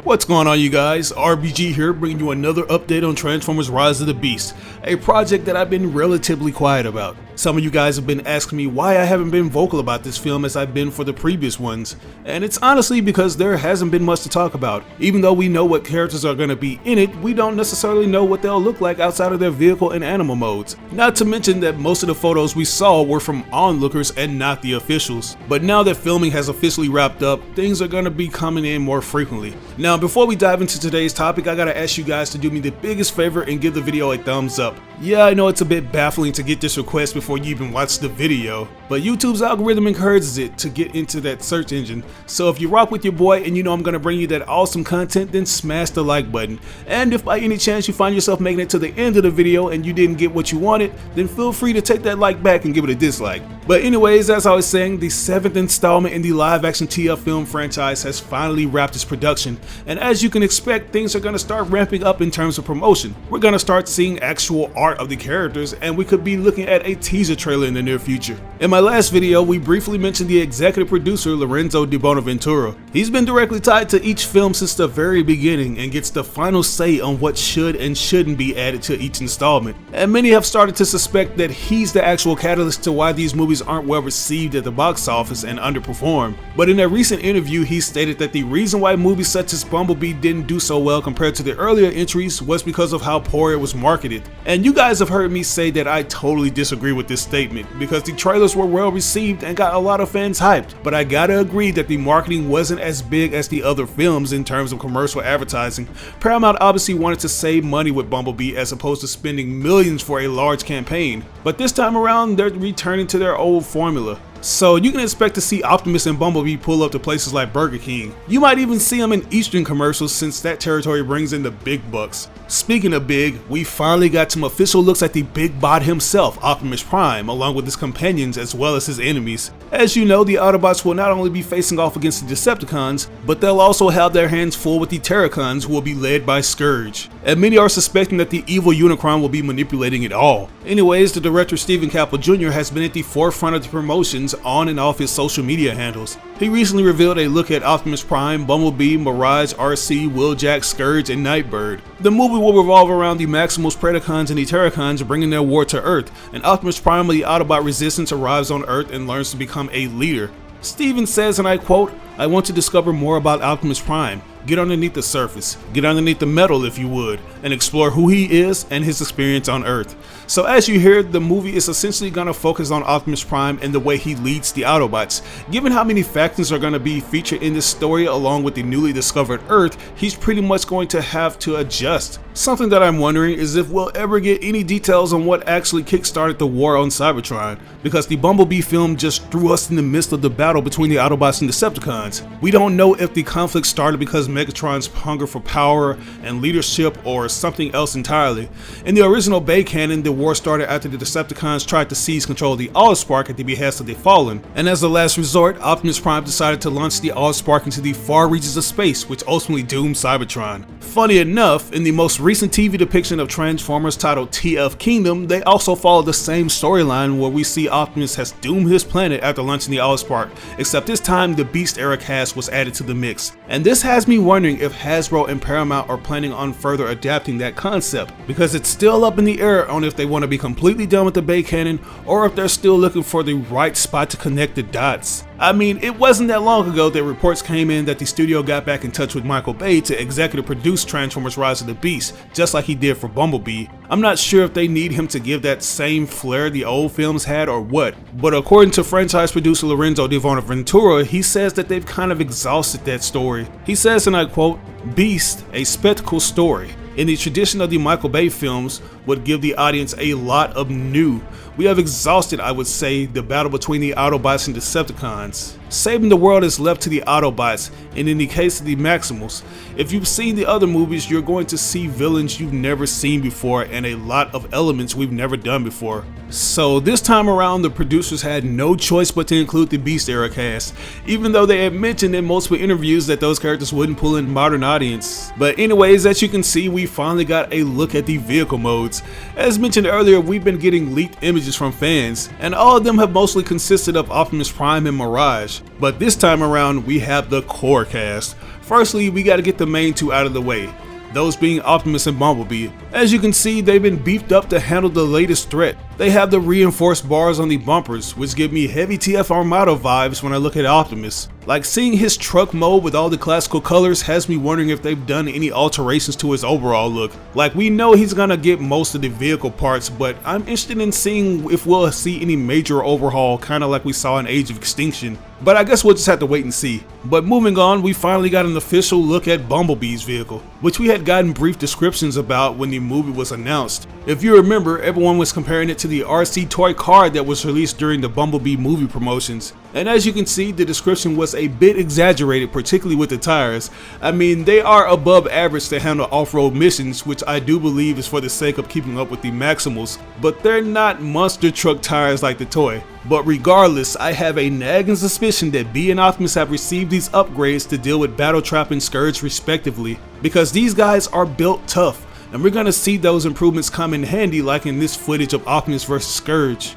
What's going on, you guys? RBG here, bringing you another update on Transformers Rise of the Beast, a project that I've been relatively quiet about. Some of you guys have been asking me why I haven't been vocal about this film as I've been for the previous ones, and it's honestly because there hasn't been much to talk about. Even though we know what characters are going to be in it, we don't necessarily know what they'll look like outside of their vehicle and animal modes. Not to mention that most of the photos we saw were from onlookers and not the officials. But now that filming has officially wrapped up, things are going to be coming in more frequently. Now, before we dive into today's topic, I gotta ask you guys to do me the biggest favor and give the video a thumbs up. Yeah, I know it's a bit baffling to get this request before you even watch the video, but YouTube's algorithm encourages it to get into that search engine. So if you rock with your boy and you know I'm gonna bring you that awesome content, then smash the like button. And if by any chance you find yourself making it to the end of the video and you didn't get what you wanted, then feel free to take that like back and give it a dislike. But anyways, as I was saying, the 7th installment in the live-action TF film franchise has finally wrapped its production, and as you can expect, things are going to start ramping up in terms of promotion. We're going to start seeing actual art of the characters, and we could be looking at a teaser trailer in the near future. In my last video, we briefly mentioned the executive producer Lorenzo Di Bonaventura. He's been directly tied to each film since the very beginning and gets the final say on what should and shouldn't be added to each installment. And many have started to suspect that he's the actual catalyst to why these movies aren't well received at the box office and underperform. But in a recent interview, he stated that the reason why movies such as Bumblebee didn't do so well compared to the earlier entries was because of how poor it was marketed. And you guys have heard me say that I totally disagree with this statement, because the trailers were well received and got a lot of fans hyped, but I gotta agree that the marketing wasn't as big as the other films in terms of commercial advertising. Paramount obviously wanted to save money with Bumblebee as opposed to spending millions for a large campaign, but this time around they're returning to their old formula. So you can expect to see Optimus and Bumblebee pull up to places like Burger King. You might even see them in Eastern commercials, since that territory brings in the big bucks. Speaking of big, we finally got some official looks at the big bot himself, Optimus Prime, along with his companions as well as his enemies. As you know, the Autobots will not only be facing off against the Decepticons, but they'll also have their hands full with the Terracons, who will be led by Scourge. And many are suspecting that the evil Unicron will be manipulating it all. Anyways, the director Stephen Caple Jr. has been at the forefront of the promotions on and off his social media handles. He recently revealed a look at Optimus Prime, Bumblebee, Mirage, RC, Wheeljack, Scourge, and Nightbird. The movie will revolve around the Maximals, Predacons, and the Terracons bringing their war to Earth, and Optimus Prime of the Autobot Resistance arrives on Earth and learns to become a leader. Steven says, and I quote, "I want to discover more about Optimus Prime. Get underneath the surface, get underneath the metal if you would, and explore who he is and his experience on Earth." So as you hear, the movie is essentially going to focus on Optimus Prime and the way he leads the Autobots. Given how many factions are going to be featured in this story along with the newly discovered Earth, he's pretty much going to have to adjust. Something that I'm wondering is if we'll ever get any details on what actually kickstarted the war on Cybertron, because the Bumblebee film just threw us in the midst of the battle between the Autobots and Decepticons. We don't know if the conflict started because Megatron's hunger for power and leadership, or something else entirely. In the original Bay canon, the war started after the Decepticons tried to seize control of the Allspark at the behest of the Fallen, and as a last resort, Optimus Prime decided to launch the Allspark into the far reaches of space, which ultimately doomed Cybertron. Funny enough, in the most recent TV depiction of Transformers titled TF Kingdom, they also follow the same storyline where we see Optimus has doomed his planet after launching the Allspark, except this time the Beast era cast was added to the mix. And this has me wondering if Hasbro and Paramount are planning on further adapting that concept, because it's still up in the air on if they want to be completely done with the Bay canon or if they're still looking for the right spot to connect the dots. I mean, it wasn't that long ago that reports came in that the studio got back in touch with Michael Bay to executive produce Transformers Rise of the Beast, just like he did for Bumblebee. I'm not sure if they need him to give that same flair the old films had or what, but according to franchise producer Lorenzo Di Bonaventura, he says that they've kind of exhausted that story. He says, and I quote, "Beast, a spectacle story, in the tradition of the Michael Bay films, would give the audience a lot of new. We have exhausted, I would say, the battle between the Autobots and Decepticons. Saving the world is left to the Autobots, and in the case of the Maximals, if you've seen the other movies, you're going to see villains you've never seen before and a lot of elements we've never done before." So this time around, the producers had no choice but to include the Beast era cast, even though they had mentioned in multiple interviews that those characters wouldn't pull in modern audience. But anyways, as you can see, we finally got a look at the vehicle modes. As mentioned earlier, we've been getting leaked images from fans, and all of them have mostly consisted of Optimus Prime and Mirage. Surge. But this time around, we have the core cast. Firstly, we gotta get the main two out of the way, those being Optimus and Bumblebee. As you can see, they've been beefed up to handle the latest threat. They have the reinforced bars on the bumpers, which give me heavy TF Armado vibes when I look at Optimus. Like, seeing his truck mode with all the classical colors has me wondering if they've done any alterations to his overall look. Like, we know he's gonna get most of the vehicle parts, but I'm interested in seeing if we'll see any major overhaul, kinda like we saw in Age of Extinction. But I guess we'll just have to wait and see. But moving on, we finally got an official look at Bumblebee's vehicle, which we had gotten brief descriptions about when the movie was announced. If you remember, everyone was comparing it to the RC toy car that was released during the Bumblebee movie promotions. And as you can see, the description was a bit exaggerated, particularly with the tires. I mean, they are above average to handle off-road missions, which I do believe is for the sake of keeping up with the Maximals, but they're not monster truck tires like the toy. But regardless, I have a nagging suspicion that B and Optimus have received these upgrades to deal with Battletrap and Scourge respectively, because these guys are built tough, and we're gonna see those improvements come in handy like in this footage of Optimus vs Scourge.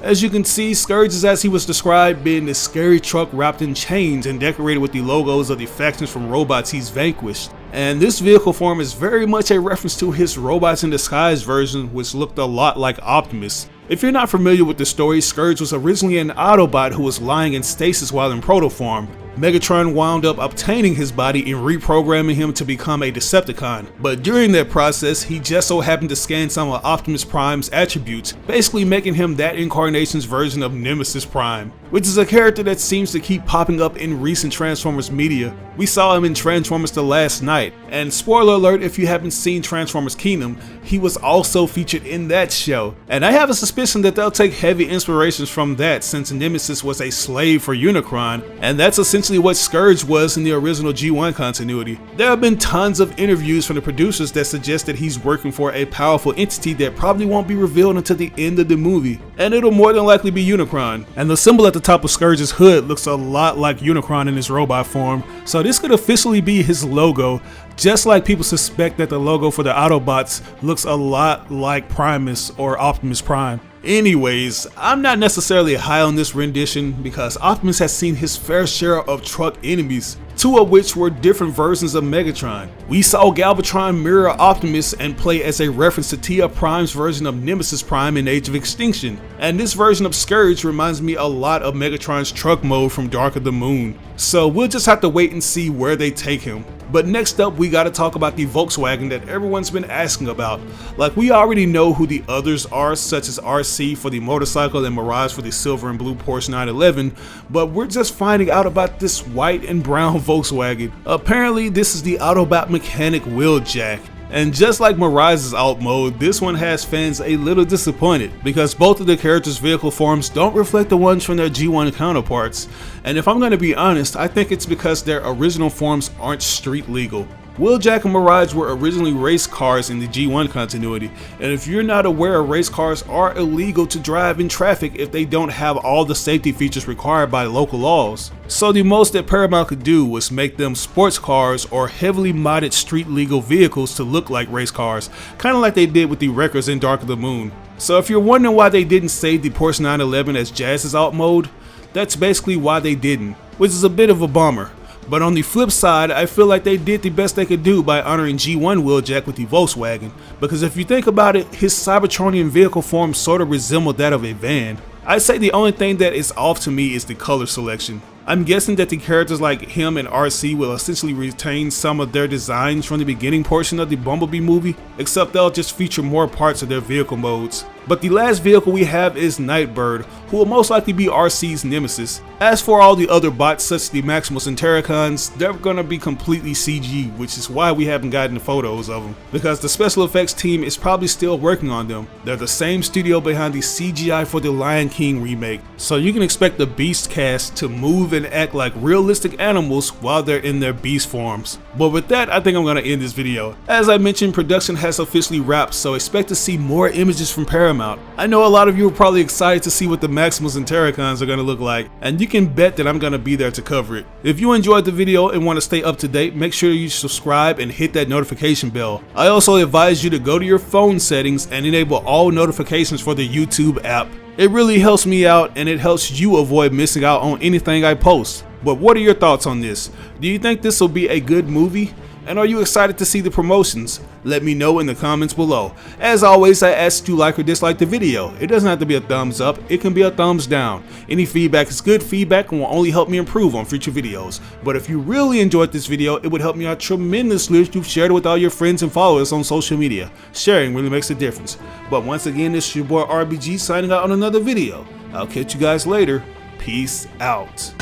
As you can see, Scourge is as he was described, being this scary truck wrapped in chains and decorated with the logos of the factions from robots he's vanquished. And this vehicle form is very much a reference to his Robots in Disguise version, which looked a lot like Optimus. If you're not familiar with the story, Scourge was originally an Autobot who was lying in stasis while in protoform. Megatron wound up obtaining his body and reprogramming him to become a Decepticon, but during that process, he just so happened to scan some of Optimus Prime's attributes, basically making him that incarnation's version of Nemesis Prime, which is a character that seems to keep popping up in recent Transformers media. We saw him in Transformers The Last Night, and spoiler alert if you haven't seen Transformers Kingdom, he was also featured in that show. And I have a suspicion that they'll take heavy inspirations from that, since Nemesis was a slave for Unicron, and that's essentially what Scourge was in the original G1 continuity. There have been tons of interviews from the producers that suggest that he's working for a powerful entity that probably won't be revealed until the end of the movie, and it'll more than likely be Unicron. And the symbol at the top of Scourge's hood looks a lot like Unicron in his robot form, so this could officially be his logo, just like people suspect that the logo for the Autobots looks a lot like Primus or Optimus Prime. Anyways, I'm not necessarily high on this rendition because Optimus has seen his fair share of truck enemies, two of which were different versions of Megatron. We saw Galvatron mirror Optimus and play as a reference to Tia Prime's version of Nemesis Prime in Age of Extinction, and this version of Scourge reminds me a lot of Megatron's truck mode from Dark of the Moon. So we'll just have to wait and see where they take him. But next up, we gotta talk about the Volkswagen that everyone's been asking about. Like, we already know who the others are, such as RC for the motorcycle and Mirage for the silver and blue Porsche 911, but we're just finding out about this white and brown Volkswagen. Apparently, this is the Autobot mechanic Wheeljack. And just like Mirage's alt mode, this one has fans a little disappointed because both of the characters' vehicle forms don't reflect the ones from their G1 counterparts. And if I'm going to be honest, I think it's because their original forms aren't street legal. Wheeljack and Mirage were originally race cars in the G1 continuity, and if you're not aware, race cars are illegal to drive in traffic if they don't have all the safety features required by local laws. So the most that Paramount could do was make them sports cars or heavily modded street legal vehicles to look like race cars, kind of like they did with the Wreckers in Dark of the Moon. So if you're wondering why they didn't save the Porsche 911 as Jazz's alt mode, that's basically why they didn't, which is a bit of a bummer. But on the flip side, I feel like they did the best they could do by honoring G1 Wheeljack with the Volkswagen, because if you think about it, his Cybertronian vehicle form sort of resembled that of a van. I'd say the only thing that is off to me is the color selection. I'm guessing that the characters like him and RC will essentially retain some of their designs from the beginning portion of the Bumblebee movie, except they'll just feature more parts of their vehicle modes. But the last vehicle we have is Nightbird, who will most likely be RC's nemesis. As for all the other bots such as the Maximals and Terracons, they're gonna be completely CG, which is why we haven't gotten the photos of them, because the special effects team is probably still working on them. They're the same studio behind the CGI for the Lion King remake, so you can expect the Beast cast to move and act like realistic animals while they're in their beast forms. But with that, I think I'm gonna end this video. As I mentioned, production has officially wrapped, so expect to see more images from Paramount. I know a lot of you are probably excited to see what the Maximals and Terracons are gonna look like, and you can bet that I'm gonna be there to cover it. If you enjoyed the video and want to stay up to date, make sure you subscribe and hit that notification bell. I also advise you to go to your phone settings and enable all notifications for the YouTube app. It really helps me out and it helps you avoid missing out on anything I post. But what are your thoughts on this? Do you think this will be a good movie? And are you excited to see the promotions? Let me know in the comments below. As always, I ask you to like or dislike the video. It doesn't have to be a thumbs up, it can be a thumbs down. Any feedback is good feedback and will only help me improve on future videos. But if you really enjoyed this video, it would help me out tremendously if you've shared it with all your friends and followers on social media. Sharing really makes a difference. But once again, this is your boy RBG signing out on another video. I'll catch you guys later. Peace out.